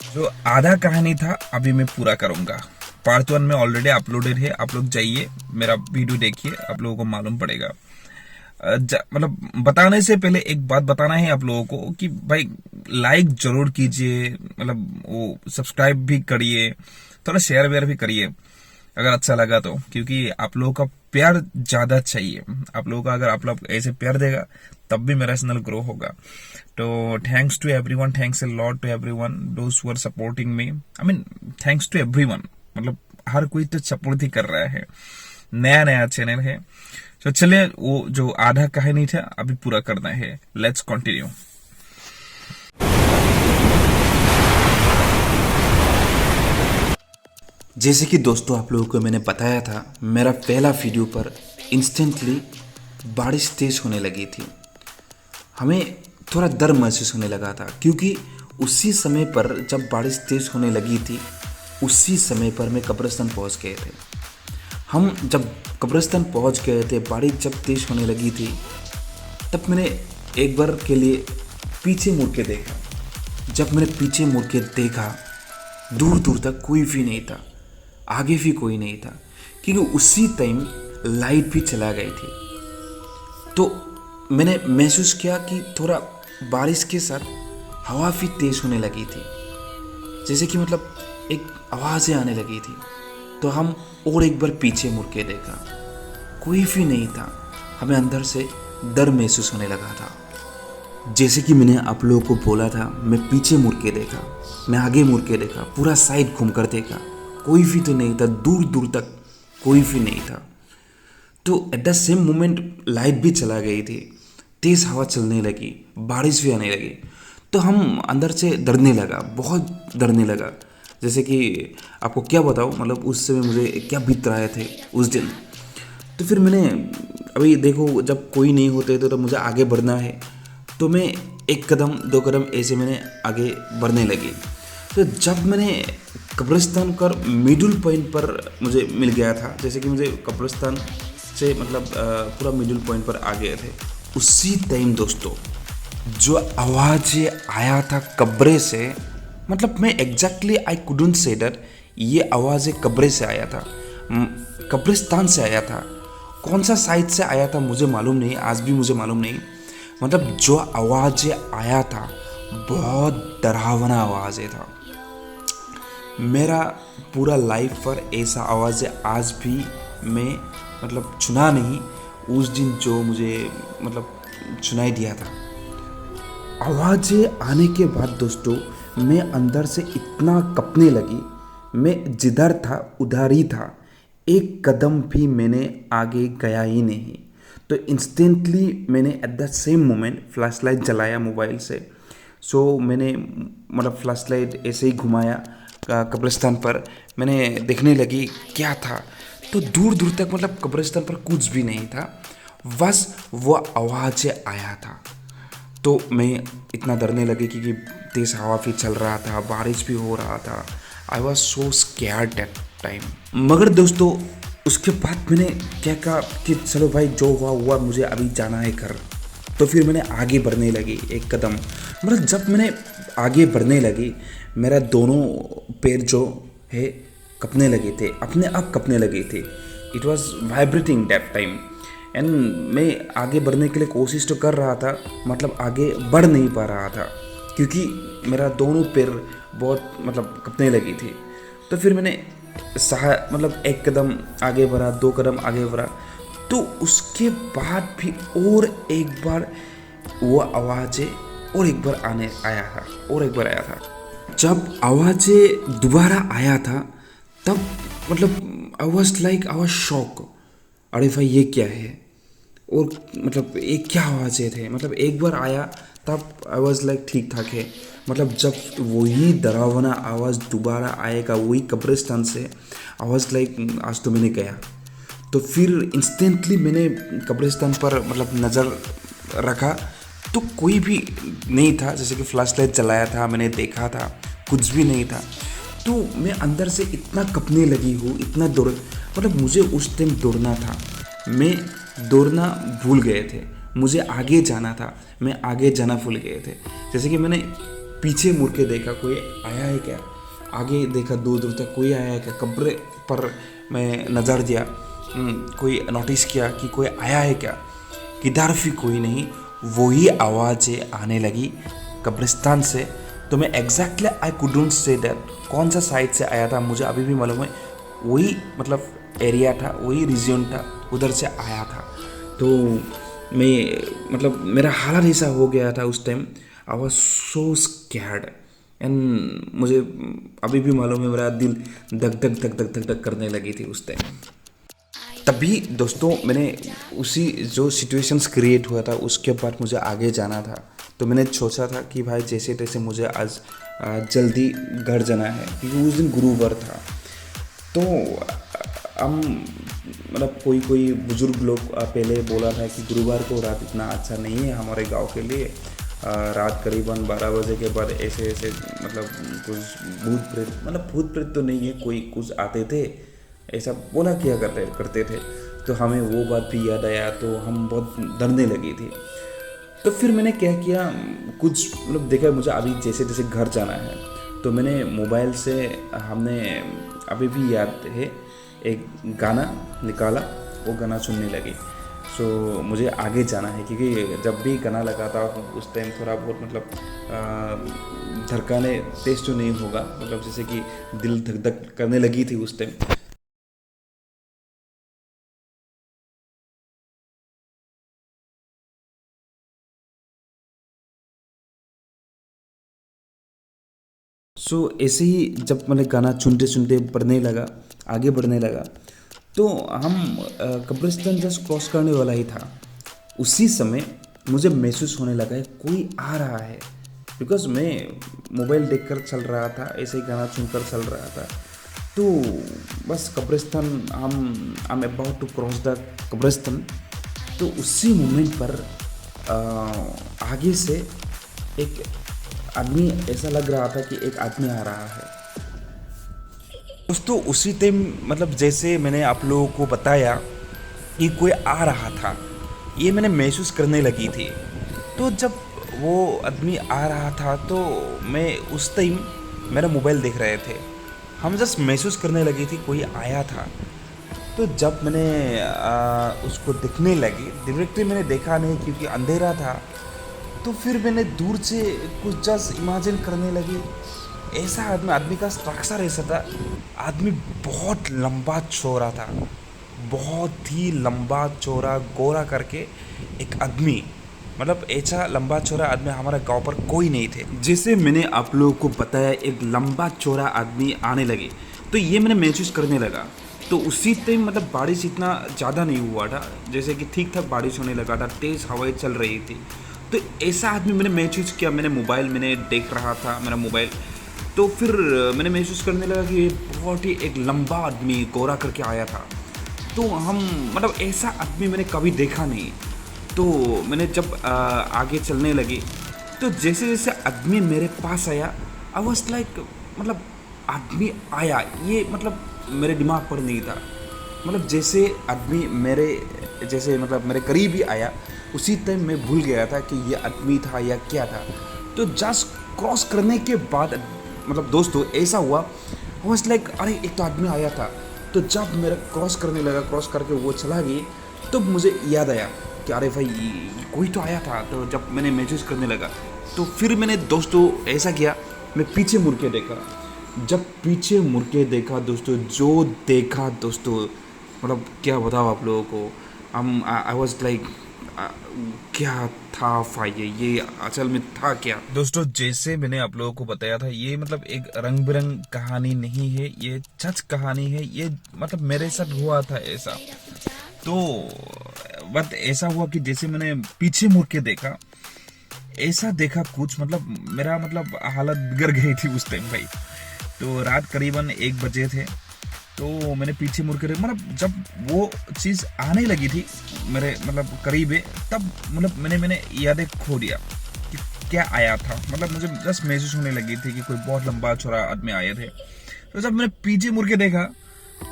जो आधा कहानी था अभी मैं पूरा करूंगा। पार्ट 1 में ऑलरेडी अपलोडेड है, आप लोग जाइए मेरा वीडियो देखिए, आप लोगों को मालूम पड़ेगा। मतलब बताने से पहले एक बात बताना है आप लोगों को कि भाई लाइक जरूर कीजिए, मतलब वो सब्सक्राइब भी करिए, थोड़ा शेयर वेयर भी करिए अगर अच्छा लगा तो, क्योंकि आप लोगों का प्यार ज्यादा चाहिए। आप लोगों का अगर आप लोग ऐसे प्यार देगा तब भी मेरा चैनल ग्रो होगा। तो thanks to everyone, thanks a lot to everyone those who are supporting me. I mean thanks to everyone, मतलब हर कोई तो सपोर्ट ही कर रहा है, नया नया चैनल है। तो चलिए वो जो आधा कहानी था अभी पूरा करना है, लेट्स कंटिन्यू। जैसे कि दोस्तों आप लोगों को मैंने बताया था, मेरा पहला वीडियो पर इंस्टेंटली बारिश तेज होने लगी थी। हमें थोड़ा डर महसूस होने लगा था, क्योंकि उसी समय पर जब बारिश तेज होने लगी थी उसी समय पर मैं कब्रिस्तान पहुंच गए थे। हम जब कब्रिस्तान पहुंच गए थे, बारिश जब तेज होने लगी थी, तब मैंने एक बार के लिए पीछे मुड़ के देखा। जब मैंने पीछे मुड़ के देखा, दूर दूर तक कोई भी नहीं था, आगे भी कोई नहीं था, क्योंकि उसी टाइम लाइट भी चला गई थी। तो मैंने महसूस किया कि थोड़ा बारिश के साथ हवा भी तेज होने लगी थी, जैसे कि मतलब एक आवाज़ें आने लगी थी। तो हम और एक बार पीछे मुड़ के देखा, कोई भी नहीं था। हमें अंदर से डर महसूस होने लगा था। जैसे कि मैंने आप लोगों को बोला था, मैं पीछे मुड़ के देखा, मैं आगे मुड़ के देखा, पूरा साइड घूम कर देखा, कोई भी तो नहीं था, दूर दूर तक कोई भी नहीं था। तो at the same moment light भी चला गई थी, तेज़ हवा चलने लगी, बारिश भी आने लगी। तो हम अंदर से डरने लगा, बहुत डरने लगा। जैसे कि आपको क्या बताऊँ, मतलब उस समय मुझे क्या बीत रहे थे उस दिन। तो फिर मैंने, अभी देखो जब कोई नहीं होते तो मुझे आगे बढ़ना है, तो मैं एक कदम दो कदम ऐसे मैंने आगे बढ़ने लगी। तो जब मैंने कब्रिस्तान कर मिडिल पॉइंट पर मुझे मिल गया था, जैसे कि मुझे कब्रिस्तान से मतलब पूरा मिडिल पॉइंट पर आ गए थे, उसी टाइम दोस्तों जो आवाज़ आया था कब्रे से, मतलब मैं exactly I couldn't say that ये आवाज़ कब्रे से आया था, कब्रिस्तान से आया था। कौन सा साइड से आया था मुझे मालूम नहीं, आज भी मुझे मालूम नहीं। मतलब जो आवाज़ आया था बहुत डरावना आवाज़ था। मेरा पूरा लाइफ पर ऐसा आवाज़ आज भी मैं मतलब सुना नहीं, उस दिन जो मुझे मतलब सुनाई दिया था। आवाज़ें आने के बाद दोस्तों मैं अंदर से इतना कँपने लगी, मैं जिधर था उधर ही था, एक कदम भी मैंने आगे गया ही नहीं। तो इंस्टेंटली मैंने at the same moment flash light जलाया मोबाइल से। सो मैंने मतलब फ्लैश लाइट ऐसे ही घुमाया कब्रिस्तान पर, मैंने देखने लगी क्या था। तो दूर दूर तक मतलब कब्रिस्तान पर कुछ भी नहीं था, बस वो आवाज़ आया था। तो मैं इतना डरने लगी क्योंकि तेज़ हवा भी चल रहा था, बारिश भी हो रहा था। I was so scared that time. मगर दोस्तों उसके बाद मैंने क्या कहा कि चलो भाई जो हुआ हुआ, मुझे अभी जाना है घर। तो फिर मैंने आगे बढ़ने लगी एक कदम। मतलब जब मैंने आगे बढ़ने लगी, मेरा दोनों पैर जो है कँपने लगे थे, अपने आप कँपने लगे थे। It was vibrating that time. And मैं आगे बढ़ने के लिए कोशिश तो कर रहा था, मतलब आगे बढ़ नहीं पा रहा था, क्योंकि मेरा दोनों पैर बहुत मतलब कँपने लगी थी। तो फिर मैंने मतलब एक कदम आगे बढ़ा, दो कदम आगे बढ़ा, तो उसके बाद भी और एक बार वो आवाज़ें और एक बार आया था, और एक बार आया था। जब आवाज़ें दोबारा आया था तब मतलब I was like I was shock, अरे भाई ये क्या है, और मतलब ये क्या आवाज़ें थे। मतलब एक बार आया तब आई वॉज लाइक ठीक ठाक है, मतलब जब वही डरावना आवाज़ दोबारा आएगा वही कब्रिस्तान से, आई वॉज लाइक आज तो मैंने गया। तो फिर इंस्टेंटली मैंने कब्रिस्तान पर मतलब नज़र रखा, तो कोई भी नहीं था। जैसे कि फ्लैश लाइट जलाया था, मैंने देखा था, कुछ भी नहीं था। तो मैं अंदर से इतना कँपने लगी हूँ, इतना दौड़, मतलब मुझे उस टाइम दौड़ना था, मैं दौड़ना भूल गए थे, मुझे आगे जाना था, मैं आगे जाना भूल गए थे। जैसे कि मैंने पीछे मुड़ के देखा कोई आया है क्या, आगे देखा दूर दूर तक कोई आया है क्या, कब्र पर मैं नज़र दिया, कोई नोटिस किया कि कोई आया है क्या, किधर भी कोई नहीं। वही आवाज़ें आने लगी कब्रिस्तान से। तो मैं exactly I couldn't say that कौन सा साइड से आया था, मुझे अभी भी मालूम है वही मतलब एरिया था, वही रीजन था, उधर से आया था। तो मैं मतलब मेरा हालत ऐसा हो गया था उस time, I was so scared and मुझे अभी भी मालूम है मेरा दिल धक धक धक धक धक धक करने लगी थी उस टाइम। तभी दोस्तों मैंने उसी जो सिचुएशंस क्रिएट हुआ था उसके बाद मुझे आगे जाना था। तो मैंने सोचा था कि भाई जैसे तैसे मुझे आज जल्दी घर जाना है, क्योंकि उस दिन गुरुवार था। तो हम मतलब कोई बुजुर्ग लोग पहले बोला था कि गुरुवार को रात इतना अच्छा नहीं है हमारे गांव के लिए। रात करीबन 12 बजे के बाद ऐसे ऐसे मतलब कुछ भूत प्रेत तो नहीं है, कोई कुछ आते थे, ऐसा बोला किया करते थे। तो हमें वो बात भी याद आया, तो हम बहुत डरने लगी थी। तो फिर मैंने क्या किया, कुछ मतलब देखा मुझे अभी जैसे जैसे घर जाना है, तो मैंने मोबाइल से हमने अभी भी याद है एक गाना निकाला, वो गाना सुनने लगी। सो मुझे आगे जाना है, क्योंकि जब भी गाना लगाता हूँ उस टाइम थोड़ा बहुत मतलब धड़कने तेज तो नहीं होगा, मतलब जैसे कि दिल धक धक करने लगी थी उस टाइम। ऐसे ही जब मैंने गाना सुनते सुनते आगे बढ़ने लगा, तो हम कब्रिस्तान जस्ट क्रॉस करने वाला ही था। उसी समय मुझे महसूस होने लगा है कोई आ रहा है, बिकॉज मैं मोबाइल देखकर चल रहा था, ऐसे ही गाना सुनकर चल रहा था। तो बस कब्रिस्तान हम अबाउट टू क्रॉस द कब्रिस्तान। तो उसी मोमेंट पर आगे से एक आदमी, ऐसा लग रहा था कि एक आदमी आ रहा है। दोस्तों उसी टाइम मतलब जैसे मैंने आप लोगों को बताया कि कोई आ रहा था, ये मैंने महसूस करने लगी थी। तो जब वो आदमी आ रहा था तो मैं उस टाइम मेरा मोबाइल देख रहे थे, हम जस्ट महसूस करने लगी थी कोई आया था। तो जब मैंने उसको दिखने लगी, डायरेक्टली मैंने देखा नहीं क्योंकि अंधेरा था। तो फिर मैंने दूर से कुछ जस्ट इमेजिन करने लगी, ऐसा आदमी का स्ट्रक्चर ऐसा था, आदमी बहुत लंबा चौड़ा था, बहुत ही लंबा चौड़ा गोरा करके एक आदमी, मतलब ऐसा लंबा चौड़ा आदमी हमारे गांव पर कोई नहीं थे। जैसे मैंने आप लोगों को बताया एक लंबा चौड़ा आदमी आने लगे, तो ये मैंने महसूस करने लगा। तो उसी टाइम मतलब बारिश इतना ज़्यादा नहीं हुआ था, जैसे कि ठीक ठाक बारिश होने लगा था, तेज़ हवाएं चल रही थी। तो ऐसा आदमी मैंने महसूस किया, मैंने देख रहा था मेरा मोबाइल। तो फिर मैंने महसूस करने लगा कि ये बहुत ही एक लंबा आदमी गोरा करके आया था। तो हम मतलब ऐसा आदमी मैंने कभी देखा नहीं। तो मैंने जब आगे चलने लगी, तो जैसे जैसे आदमी मेरे पास आया, आई वॉज लाइक मतलब आदमी आया, ये मतलब मेरे दिमाग पर नहीं था। मतलब जैसे आदमी मेरे करीब ही आया, उसी टाइम मैं भूल गया था कि ये आदमी था या क्या था। तो जस्ट क्रॉस करने के बाद मतलब दोस्तों ऐसा हुआ, वाज लाइक अरे एक तो आदमी आया था। तो जब मेरा क्रॉस करने लगा, क्रॉस करके वो चला गई, तो मुझे याद आया कि अरे भाई कोई तो आया था। तो जब मैंने महसूस करने लगा, तो फिर मैंने दोस्तों ऐसा किया, मैं पीछे मुड़ के देखा। जब पीछे मुड़ के देखा दोस्तों, जो देखा दोस्तों मतलब क्या बताओ आप लोगों को। आई वॉज लाइक क्या था भाई, ये असल में था क्या। दोस्तों जैसे मैंने आप लोगों को बताया था, ये मतलब एक रंग बिरंग कहानी नहीं है, ये सच कहानी है। ये मतलब मेरे साथ हुआ था ऐसा। तो बट ऐसा हुआ कि जैसे मैंने पीछे मुड़ के देखा, ऐसा देखा कुछ मतलब मेरा मतलब हालत बिगड़ गई थी उस टाइम भाई। तो रात करीबन 1 बजे थे। तो मैंने पीछे मुड़ कर मतलब जब वो चीज़ आने लगी थी मेरे मतलब करीब है, तब मतलब मैंने यादें खो दिया कि क्या आया था। मतलब मुझे जस्ट महसूस होने लगी थी कि कोई बहुत लंबा चौड़ा आदमी आए थे। तो जब मैंने पीछे मुड़ के देखा,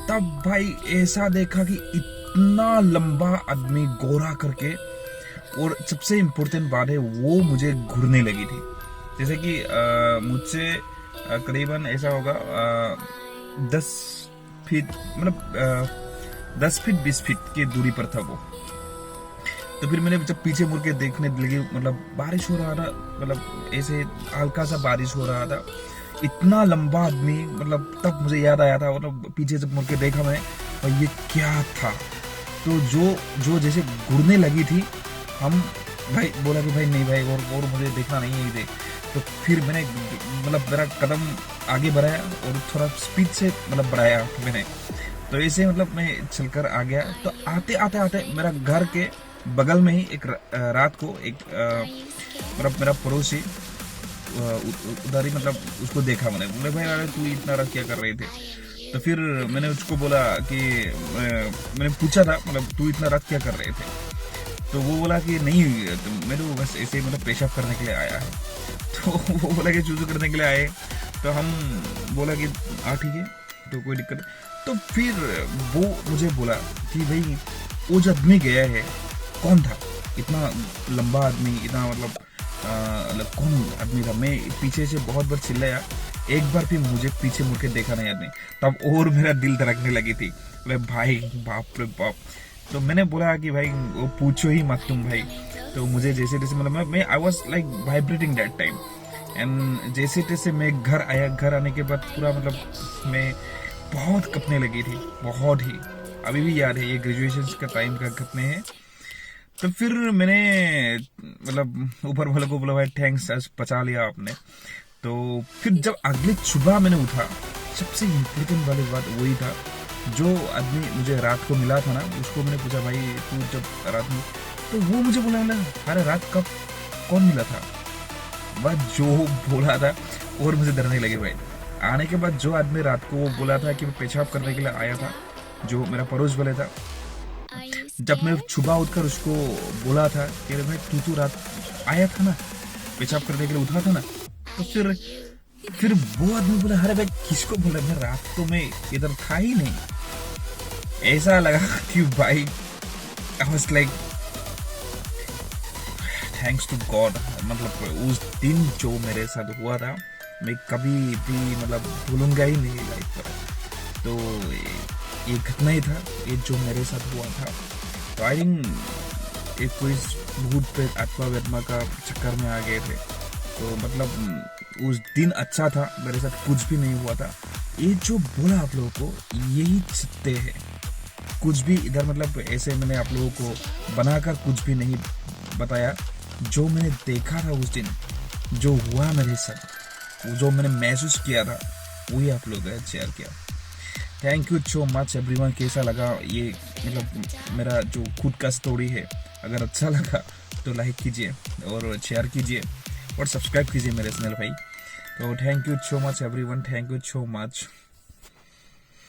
तब भाई ऐसा देखा कि इतना लंबा आदमी गोरा करके, और सबसे इम्पोर्टेंट बात है वो मुझे घूरने लगी थी। जैसे कि मुझसे करीबन ऐसा होगा 10 फीट, मतलब 10 फीट 20 फीट की दूरी पर था वो। तो फिर मैंने जब पीछे मुड़ के देखने लगी, मतलब बारिश हो रहा था, मतलब ऐसे हल्का सा बारिश हो रहा था, इतना लंबा आदमी, मतलब तब मुझे याद आया था, मतलब पीछे जब मुड़ के देखा मैंने, और ये क्या था। तो जो जैसे घूरने लगी थी, हम भाई बोला कि भाई नहीं भाई, और मुझे देखना नहीं है इसे। तो फिर मैंने मतलब मेरा कदम आगे बढ़ाया और थोड़ा स्पीड से मतलब बढ़ाया मैंने। तो ऐसे मतलब मैं चलकर आ गया। तो आते आते आते मेरा घर के बगल में ही एक रात को एक मतलब मेरा पड़ोसी उधर ही, मतलब उसको देखा मैंने। बोले भाई अरे तू इतना रात क्या कर रहे थे। तो फिर मैंने उसको बोला कि मैंने पूछा था, मतलब तू इतना रात क्या कर रहे थे। तो वो बोला कि नहीं, तो मैं तो बस ऐसे मतलब पेशाब करने के लिए आया है। तो वो बोला कि चूजू करने के लिए आए। तो हम बोला कि हाँ ठीक है, तो कोई दिक्कत नहीं। तो फिर वो मुझे बोला कि भाई वो जो आदमी गया है कौन था, इतना लंबा आदमी, इतना मतलब कौन आदमी था। मैं पीछे से बहुत बार चिल्लाया, एक बार भी मुझे पीछे मुड़ के देखा नहीं आदमी। तब और मेरा दिल धड़कने लगी थी। बोले भाई बाप रे बाप। तो मैंने बोला कि भाई वो पूछो ही मत तुम भाई। तो मुझे जैसे जैसे मतलब मैं I was like vibrating that time. And जैसे तैसे मैं घर आया, घर आने के बाद पूरा मतलब मैं बहुत कपने लगी थी, बहुत ही। अभी भी याद है, ये ग्रेजुएशन का टाइम का कपने हैं। तो फिर मैंने मतलब ऊपर वाले को बोला भाई थैंक्स, आज बचा लिया आपने। तो फिर जब अगले सुबह मैंने उठा, सबसे इम्पोर्टेंट वाली बात वही था। जो आदमी मुझे रात को मिला था ना, उसको मैंने पूछा भाई तू जब रात में, तो वो मुझे बोला अरे रात कब कौन मिला था। वह जो बोला था और मुझे डरने लगे भाई। आने के बाद जो आदमी रात को वो बोला था कि मैं पेशाब करने के लिए आया था, जो मेरा पड़ोस वाले था, जब मैं सुबह उठकर उसको बोला था कि अरे भाई तू रात आया था ना, पेशाब करने के लिए उठा था ना। तो फिर वो आदमी बोला अरे भाई किसको बोला, मैं रात तो मैं इधर था ही नहीं। ऐसा लगा कि भाई I was like thanks to God. मतलब उस दिन जो मेरे साथ हुआ था, मैं कभी भी मतलब भूलूंगा ही नहीं लाइफ पर। तो ये घटना ही था, ये जो मेरे साथ हुआ था। तो आई थिंक एक कोई भूत प्रेत आत्मा वेत्मा का चक्कर में आ गए थे। तो मतलब उस दिन अच्छा था, मेरे साथ कुछ भी नहीं हुआ था। ये जो बोला आप लोगों को, यही सत्य है। कुछ भी इधर मतलब ऐसे मैंने आप लोगों को बनाकर कुछ भी नहीं बताया। जो मैंने देखा था उस दिन, जो हुआ मेरे साथ, जो मैंने महसूस किया था, वही आप लोगों ने शेयर किया। Thank you so much everyone. कैसा लगा ये मतलब मेरा जो खुद का स्टोरी है? अगर अच्छा लगा तो लाइक कीजिए और शेयर कीजिए और सब्सक्राइब कीजिए मेरे चैनल भाई। तो thank you so much everyone, thank you so much.